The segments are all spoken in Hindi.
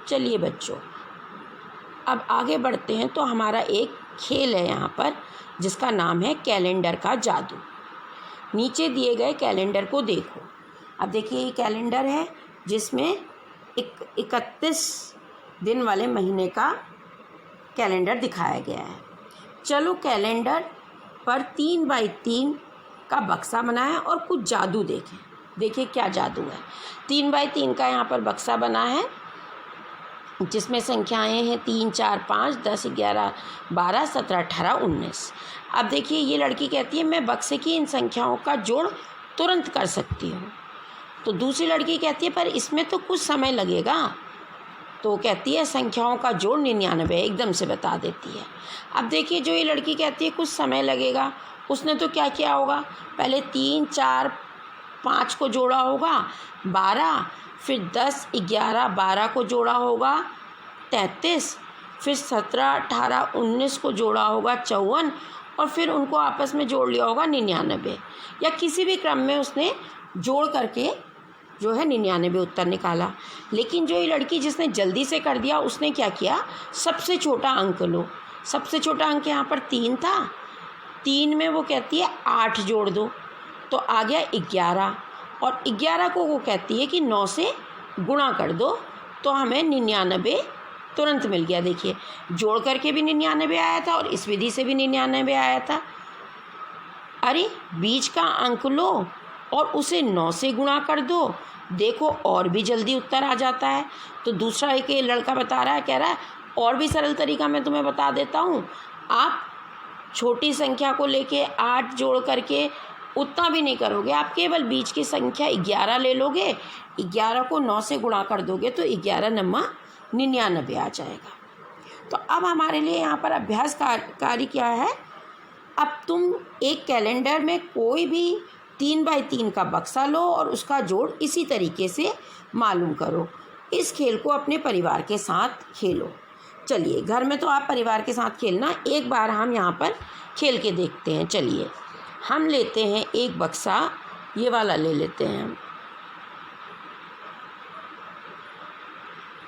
चलिए बच्चों, अब आगे बढ़ते हैं। तो हमारा एक खेल है यहाँ पर जिसका नाम है कैलेंडर का जादू। नीचे दिए गए कैलेंडर को देखो। अब देखिए ये कैलेंडर है जिसमें 31 दिन वाले महीने का कैलेंडर दिखाया गया है। चलो कैलेंडर पर 3 बाई 3 का बक्सा बनाएं और कुछ जादू देखें। देखिए क्या जादू है। 3 बाई 3 का यहाँ पर बक्सा बना है जिसमें संख्याएं हैं 3, 4, 5, 10, 11, 12, 17, 18, 19। अब देखिए ये लड़की कहती है मैं बक्से की इन संख्याओं का जोड़ तुरंत कर सकती हूँ। तो दूसरी लड़की कहती है पर इसमें तो कुछ समय लगेगा। तो कहती है संख्याओं का जोड़ 99 एकदम से बता देती है। अब देखिए जो ये लड़की कहती है कुछ समय लगेगा, उसने तो क्या किया होगा, पहले 3, 4, 5 को जोड़ा होगा 12, फिर 10, 11, 12 को जोड़ा होगा 33, फिर 17, 18, 19 को जोड़ा होगा 54 और फिर उनको आपस में जोड़ लिया होगा 99 या किसी भी क्रम में उसने जोड़ करके जो है 99 उत्तर निकाला। लेकिन जो ये लड़की जिसने जल्दी से कर दिया उसने क्या किया, सबसे छोटा अंक लो। सबसे छोटा अंक यहाँ पर 3 था। 3 में वो कहती है 8 जोड़ दो तो आ गया 11 और 11 को वो कहती है कि 9 से गुणा कर दो तो हमें 99 तुरंत मिल गया। देखिए जोड़ करके भी 99 आया था और इस विधि से भी 99 आया था। अरे बीच का अंक लो और उसे 9 से गुणा कर दो, देखो और भी जल्दी उत्तर आ जाता है। तो दूसरा एक लड़का बता रहा है, कह रहा है और भी सरल तरीका मैं तुम्हें बता देता हूँ। आप छोटी संख्या को लेके 8 जोड़ करके उतना भी नहीं करोगे, आप केवल बीच की संख्या 11 ले लोगे, 11 को 9 से गुणा कर दोगे तो 11 नम्मा 99 आ जाएगा। तो अब हमारे लिए यहाँ पर अभ्यास कार्य क्या है, अब तुम एक कैलेंडर में कोई भी 3 बाई 3 का बक्सा लो और उसका जोड़ इसी तरीके से मालूम करो। इस खेल को अपने परिवार के साथ खेलो। चलिए घर में तो आप परिवार के साथ खेलना, एक बार हम यहाँ पर खेल के देखते हैं। चलिए हम लेते हैं एक बक्सा, ये वाला ले लेते हैं हम।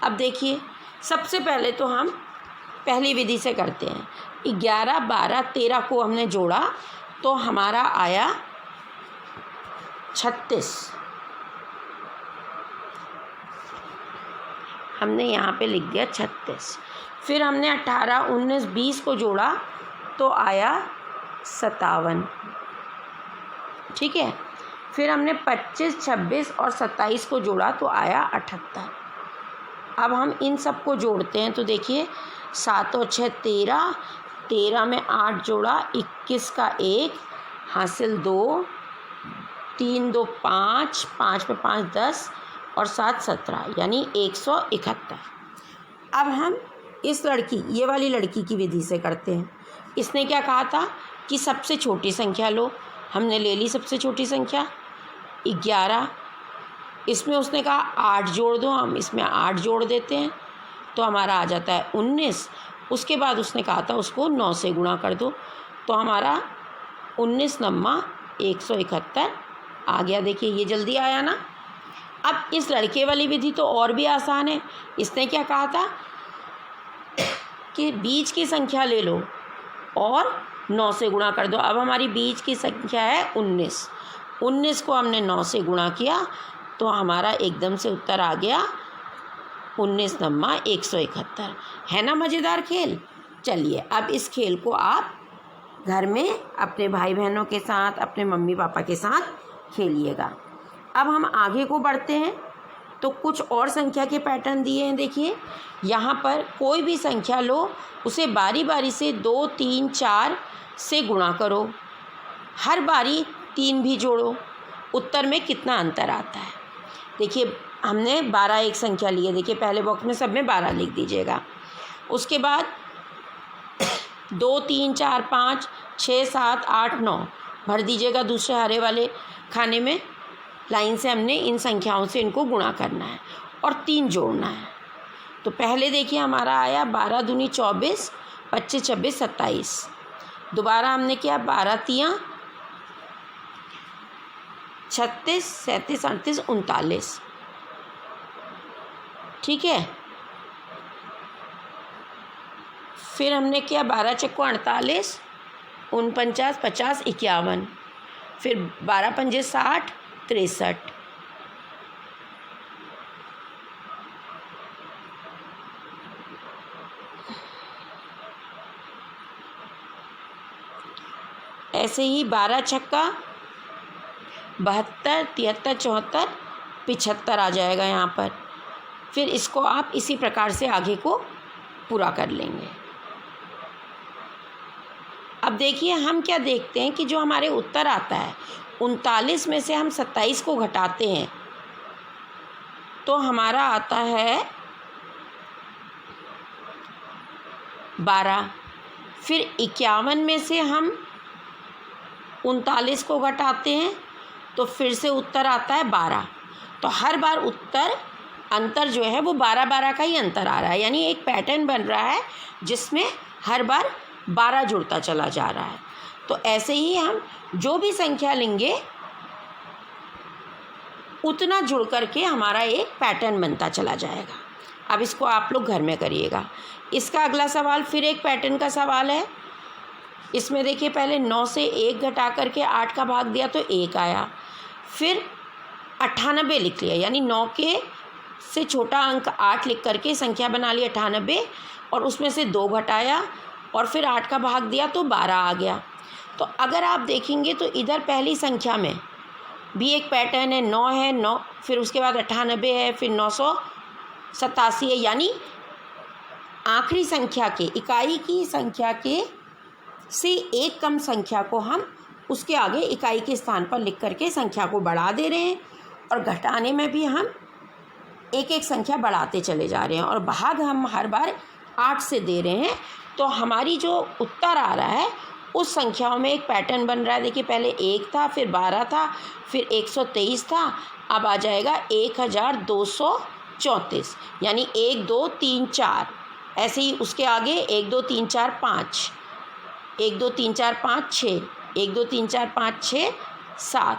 अब देखिए सबसे पहले तो हम पहली विधि से करते हैं। 11, 12, 13 को हमने जोड़ा तो हमारा आया 36। हमने यहाँ पे लिख दिया 36। फिर हमने 18, 19, 20 को जोड़ा तो आया 57। ठीक है। फिर हमने 25, 26 और 27 को जोड़ा तो आया 78। अब हम इन सब को जोड़ते हैं तो देखिए 7 और 6 13, 13 में 8 जोड़ा 21 का 1 हासिल 2, 3 2 5, 5 में 5 10 और 7 17 यानी 171। अब हम इस लड़की, ये वाली लड़की की विधि से करते हैं। इसने क्या कहा था कि सबसे छोटी संख्या लो, हमने ले ली सबसे छोटी संख्या 11। इसमें उसने कहा 8 जोड़ दो, हम इसमें 8 जोड़ देते हैं तो हमारा आ जाता है 19। उसके बाद उसने कहा था उसको 9 से गुणा कर दो तो हमारा 19 नम्मा 171 आ गया। देखिए ये जल्दी आया ना। अब इस लड़के वाली विधि तो और भी आसान है। इसने क्या कहा था कि बीच की संख्या ले लो और 9 से गुणा कर दो। अब हमारी बीच की संख्या है 19। 19 को हमने 9 से गुणा किया तो हमारा एकदम से उत्तर आ गया 19 नम्मा 171। है ना मज़ेदार खेल। चलिए अब इस खेल को आप घर में अपने भाई बहनों के साथ, अपने मम्मी पापा के साथ खेलिएगा। अब हम आगे को बढ़ते हैं तो कुछ और संख्या के पैटर्न दिए हैं। देखिए यहाँ पर कोई भी संख्या लो, उसे बारी बारी से 2, 3, 4 से गुणा करो, हर बारी 3 भी जोड़ो, उत्तर में कितना अंतर आता है। देखिए हमने 12 एक संख्या ली है। देखिए पहले बॉक्स में सब में 12 लिख दीजिएगा। उसके बाद 2, 3, 4, 5, 6, 7, 8, 9 भर दीजिएगा दूसरे हरे वाले खाने में। लाइन से हमने इन संख्याओं से इनको गुणा करना है और 3 जोड़ना है। तो पहले देखिए हमारा आया 12 दूनी 24, 25 26 27। दोबारा हमने किया 12 तियाँ 36, 37, 38, 39। ठीक है। फिर हमने किया 12 चक्को 48, 49, 50, 51, फिर 12 पंजे 60, 63। ऐसे ही 12 छक्का 72, 73, 74, 75 आ जाएगा यहाँ पर। फिर इसको आप इसी प्रकार से आगे को पूरा कर लेंगे। अब देखिए हम क्या देखते हैं कि जो हमारे उत्तर आता है 39 में से हम 27 को घटाते हैं तो हमारा आता है 12। फिर 51 में से हम 39 को घटाते हैं तो फिर से उत्तर आता है 12। तो हर बार उत्तर अंतर जो है वो 12-12 का ही अंतर आ रहा है, यानी एक पैटर्न बन रहा है जिसमें हर बार 12 जुड़ता चला जा रहा है। तो ऐसे ही हम जो भी संख्या लेंगे उतना जुड़ करके हमारा एक पैटर्न बनता चला जाएगा। अब इसको आप लोग घर में करिएगा। इसका अगला सवाल फिर एक पैटर्न का सवाल है। इसमें देखिए पहले 9 से 1 घटा करके 8 का भाग दिया तो 1 आया, फिर 98 लिख लिया, यानी 9 के से छोटा अंक 8 लिख करके संख्या बना ली 98 और उसमें से 2 घटाया और फिर 8 का भाग दिया तो 12 आ गया। तो अगर आप देखेंगे तो इधर पहली संख्या में भी एक पैटर्न है, 9 है, 9 फिर उसके बाद 98 है, फिर 987 है, यानी आखिरी संख्या के इकाई की संख्या के से एक कम संख्या को हम उसके आगे इकाई के स्थान पर लिख करके संख्या को बढ़ा दे रहे हैं और घटाने में भी हम एक एक संख्या बढ़ाते चले जा रहे हैं और भाग हम हर बार 8 से दे रहे हैं। तो हमारी जो उत्तर आ रहा है उस संख्याओं में एक पैटर्न बन रहा है। देखिए पहले 1 था, फिर 12 था, फिर 123 था, अब आ जाएगा 1234, यानी 1 2 3 4, ऐसे ही उसके आगे 1 2 3 4 5, 1 2 3 4 5 6, 1 2 3 4 5 6 7।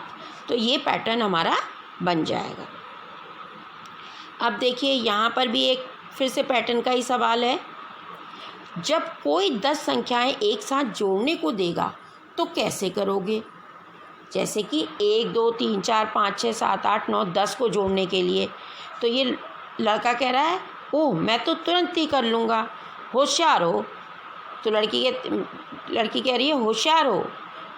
तो ये पैटर्न हमारा बन जाएगा। अब देखिए यहाँ पर भी एक फिर से पैटर्न का ही सवाल है। जब कोई 10 संख्याएं एक साथ जोड़ने को देगा तो कैसे करोगे? जैसे कि 1 2 3 4 5 6 7 8 9 10 को जोड़ने के लिए तो ये लड़का कह रहा है ओह मैं तो तुरंत ही कर लूँगा, होशियार हो। तो लड़की कह रही है होशियार हो,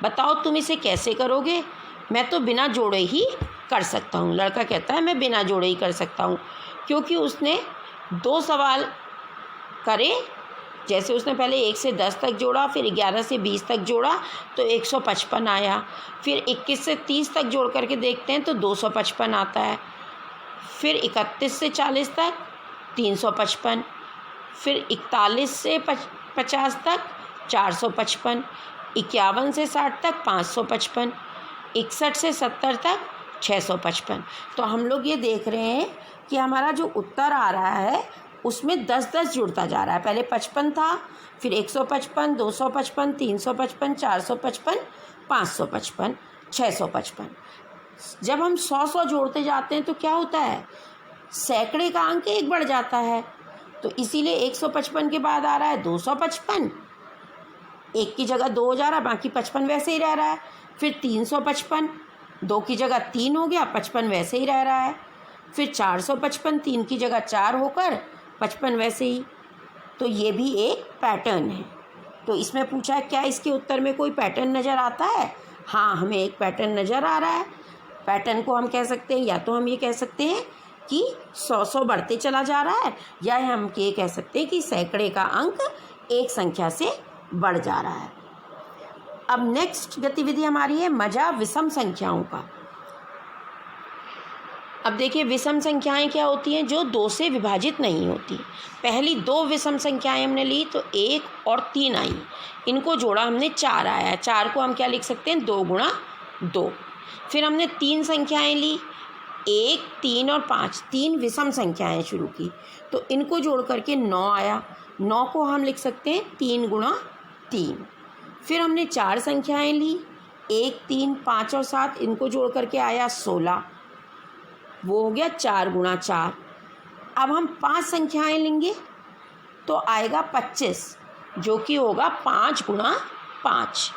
बताओ तुम इसे कैसे करोगे? मैं तो बिना जोड़े ही कर सकता हूँ। लड़का कहता है मैं बिना जोड़े ही कर सकता हूँ, क्योंकि उसने 2 सवाल करे। जैसे उसने पहले 1 से 10 तक जोड़ा, फिर 11 से 20 तक जोड़ा तो 155 आया, फिर 21 से 30 तक जोड़ करके देखते हैं तो 255 आता है, फिर 31 से 40 तक 355, फिर 41 से 50 तक 455, 51 से 60 तक 555, 61 से 70 तक 655। तो हम लोग ये देख रहे हैं कि हमारा जो उत्तर आ रहा है उसमें 10-10 जुड़ता जा रहा है। पहले 55 था, फिर 155, 255, 355, 455, 555, 655। जब हम 100 जोड़ते जाते हैं तो क्या होता है, सैकड़े का अंक 1 बढ़ जाता है। तो इसीलिए 155 के बाद आ रहा है 255, 1 की जगह 2 हो जा रहा है, बाकी 55 वैसे ही रह रहा है। फिर 355, 2 की जगह 3 हो गया, 55 वैसे ही रह रहा है। फिर 455, 3 की जगह 4 होकर 55 वैसे ही। तो ये भी एक पैटर्न है। तो इसमें पूछा है क्या इसके उत्तर में कोई पैटर्न नज़र आता है? हाँ, हमें एक पैटर्न नज़र आ रहा है। पैटर्न को हम कह सकते हैं, या तो हम ये कह सकते हैं कि 100 बढ़ते चला जा रहा है, या हम ये कह सकते हैं कि सैकड़े का अंक एक संख्या से बढ़ जा रहा है। अब नेक्स्ट गतिविधि हमारी है मजा विषम संख्याओं का। अब देखिए विषम संख्याएं क्या होती हैं, जो 2 से विभाजित नहीं होती। पहली 2 विषम संख्याएं हमने ली तो 1 और 3 आई, इनको जोड़ा हमने 4 आया। 4 को हम क्या लिख सकते हैं, 2 गुणा 2। फिर हमने 3 संख्याएं ली, 1 3 और 5, 3 विषम संख्याएं शुरू की, तो इनको जोड़ करके 9 आया। 9 को हम लिख सकते हैं 3 गुणा 3। फिर हमने 4 संख्याएं ली, 1 3 5 और 7, इनको जोड़ करके आया 16, वो हो गया 4 गुणा 4। अब हम 5 संख्याएं लेंगे तो आएगा 25, जो कि होगा 5 गुणा 5,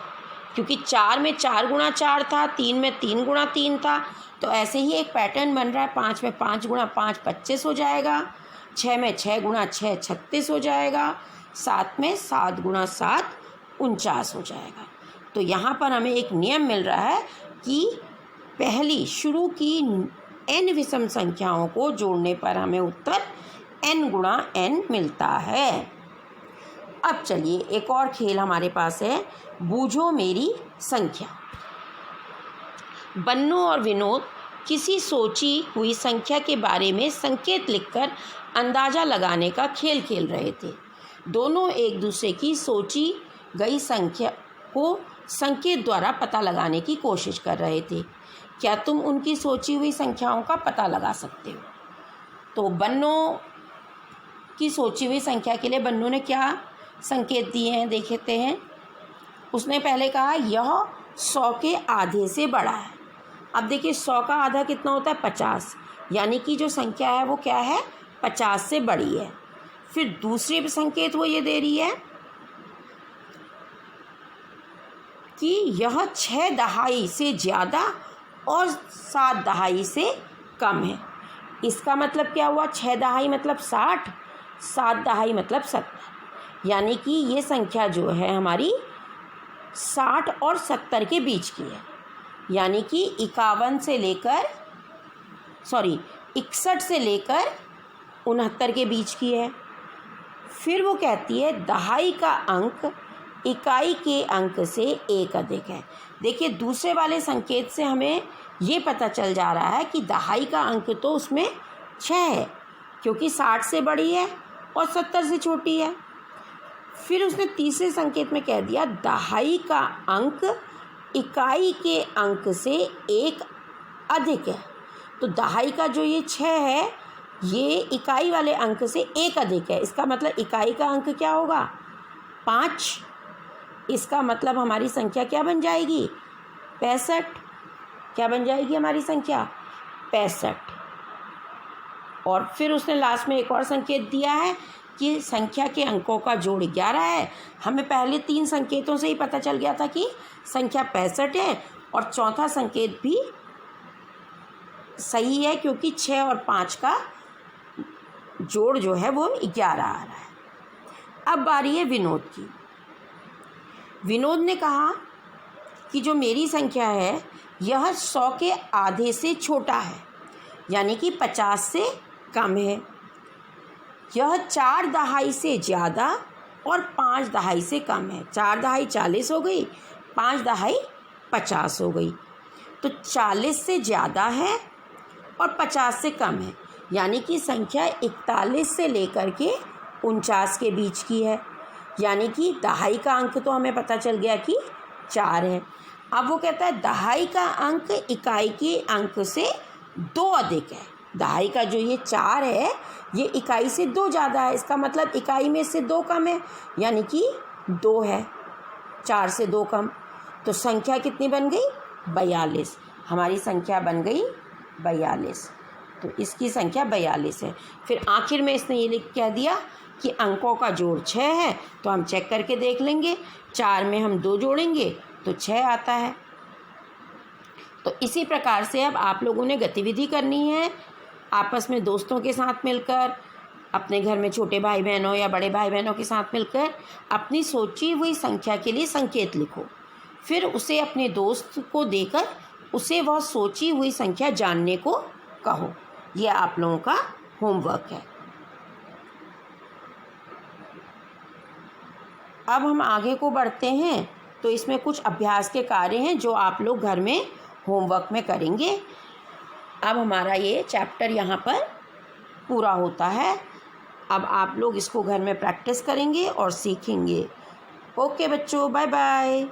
क्योंकि 4 में 4 गुणा 4 था, 3 में 3 गुणा 3 था। तो ऐसे ही एक पैटर्न बन रहा है, 5 में 5 गुणा 5 25 हो जाएगा, 6 में 6 गुणा 6 36 हो जाएगा, 7 में 7 गुणा 7 49 हो जाएगा। तो यहाँ पर हमें एक नियम मिल रहा है कि पहली शुरू की n विषम संख्याओं को जोड़ने पर हमें उत्तर n गुणा n मिलता है। अब चलिए एक और खेल हमारे पास है, बूझो मेरी संख्या। बन्नू और विनोद किसी सोची हुई संख्या के बारे में संकेत लिखकर अंदाज़ा लगाने का खेल खेल रहे थे। दोनों एक दूसरे की सोची गई संख्या को संकेत द्वारा पता लगाने की कोशिश कर रहे थे। क्या तुम उनकी सोची हुई संख्याओं का पता लगा सकते हो? तो बन्नू की सोची हुई संख्या के लिए बन्नू ने क्या संकेत दिए हैं देखते हैं। उसने पहले कहा यह 100 के आधे से बड़ा है। अब देखिए 100 का आधा कितना होता है? 50, यानी कि जो संख्या है वो क्या है? 50 से बड़ी है। फिर दूसरे संकेत वो ये दे रही है कि यह 6 दहाई से ज़्यादा और 7 दहाई से कम है। इसका मतलब क्या हुआ? 6 दहाई मतलब 60, 7 दहाई मतलब 70, यानी कि ये संख्या जो है हमारी 60 और 70 के बीच की है, यानी कि 61 से लेकर 61 से लेकर 69 के बीच की है। फिर वो कहती है दहाई का अंक इकाई के अंक से 1 अधिक है। देखिए दूसरे वाले संकेत से हमें ये पता चल जा रहा है कि दहाई का अंक तो उसमें 6 है, क्योंकि 60 से बड़ी है और 70 से छोटी है। फिर उसने तीसरे संकेत में कह दिया दहाई का अंक इकाई के अंक से 1 अधिक है। तो दहाई का जो ये 6 है ये इकाई वाले अंक से 1 अधिक है। इसका मतलब इकाई का अंक क्या होगा? 5। इसका मतलब हमारी संख्या क्या बन जाएगी? 65। क्या बन जाएगी हमारी संख्या? 65। और फिर उसने लास्ट में एक और संकेत दिया है कि संख्या के अंकों का जोड़ 11 है। हमें पहले 3 संकेतों से ही पता चल गया था कि संख्या 65 है, और चौथा संकेत भी सही है क्योंकि 6 और 5 का जोड़ जो है वो 11 आ रहा है। अब बारी है विनोद की। विनोद ने कहा कि जो मेरी संख्या है यह 100 के आधे से छोटा है, यानी कि 50 से कम है। यह 4 दहाई से ज़्यादा और 5 दहाई से कम है। 4 दहाई 40 हो गई, 5 दहाई 50 हो गई। तो 40 से ज़्यादा है और 50 से कम है, यानी कि संख्या 41 से लेकर के 49 के बीच की है। यानी कि दहाई का अंक तो हमें पता चल गया कि 4 है। अब वो कहता है दहाई का अंक इकाई के अंक से 2 अधिक है। दहाई का जो ये 4 है ये इकाई से 2 ज़्यादा है। इसका मतलब इकाई में से 2 कम है, यानी कि 2 है। 4 से 2 कम, तो संख्या कितनी बन गई? 42। हमारी संख्या बन गई 42। तो इसकी संख्या 42 है। फिर आखिर में इसने ये लिख कह दिया कि अंकों का जोड़ 6 है। तो हम चेक करके देख लेंगे, 4 में हम 2 जोड़ेंगे तो 6 आता है। तो इसी प्रकार से अब आप लोगों ने गतिविधि करनी है आपस में दोस्तों के साथ मिलकर, अपने घर में छोटे भाई बहनों या बड़े भाई बहनों के साथ मिलकर अपनी सोची हुई संख्या के लिए संकेत लिखो। फिर उसे अपने दोस्त को देकर उसे वह सोची हुई संख्या जानने को कहो। यह आप लोगों का होमवर्क है। अब हम आगे को बढ़ते हैं, तो इसमें कुछ अभ्यास के कार्य हैं जो आप लोग घर में होमवर्क में करेंगे। अब हमारा ये चैप्टर यहाँ पर पूरा होता है। अब आप लोग इसको घर में प्रैक्टिस करेंगे और सीखेंगे। ओके बच्चों, बाय बाय।